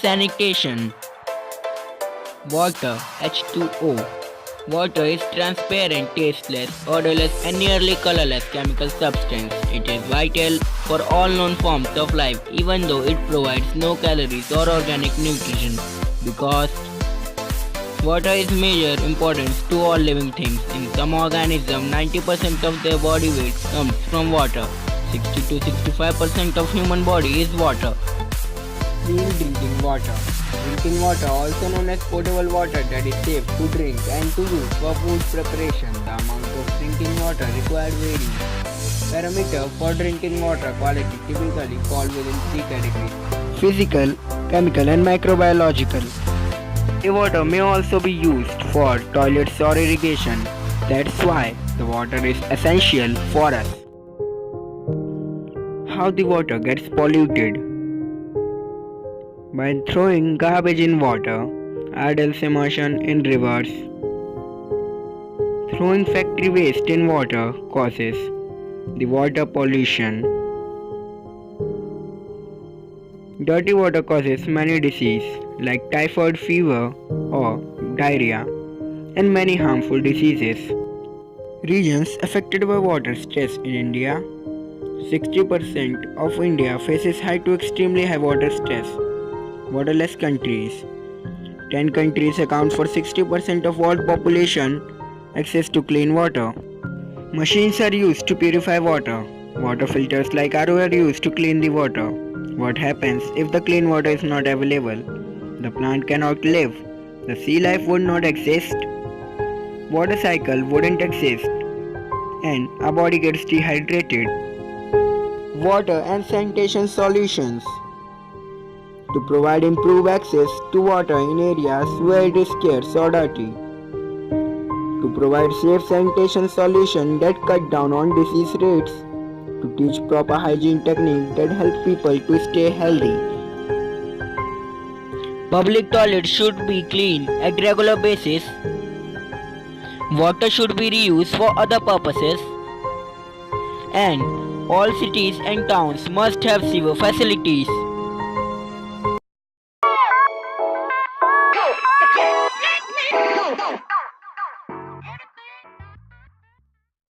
Sanitation. Water H2O. Water is transparent, tasteless, odorless and nearly colorless chemical substance. It is vital for all known forms of life even though it provides no calories or organic nutrition because water is major importance to all living things. In some organisms, 90% of their body weight comes from water. 60 to 65% of human body is water. Clean drinking water. Drinking water, also known as potable water that is safe to drink and to use for food preparation. The amount of drinking water required varies. Parameter for drinking water quality typically fall within three categories: physical, chemical and microbiological. The water may also be used for toilets or irrigation. That's why the water is essential for us. How the water gets polluted? By throwing garbage in water, adults immersion in rivers. Throwing factory waste in water causes the water pollution. Dirty water causes many diseases like typhoid fever or diarrhea and many harmful diseases. Regions affected by water stress in India. 60% of India faces high to extremely high water stress. Waterless countries. 10 countries account for 60% of world population. Access to clean water. Machines are used to purify water. Water filters like RO are used to clean the water. What happens if the clean water is not available? The plant cannot live. The sea life would not exist. Water cycle wouldn't exist. And our body gets dehydrated. Water and sanitation solutions. To provide improved access to water in areas where it is scarce or dirty. To provide safe sanitation solutions that cut down on disease rates. To teach proper hygiene techniques that help people to stay healthy. Public toilets should be clean at regular basis. Water should be reused for other purposes. And all cities and towns must have sewer facilities.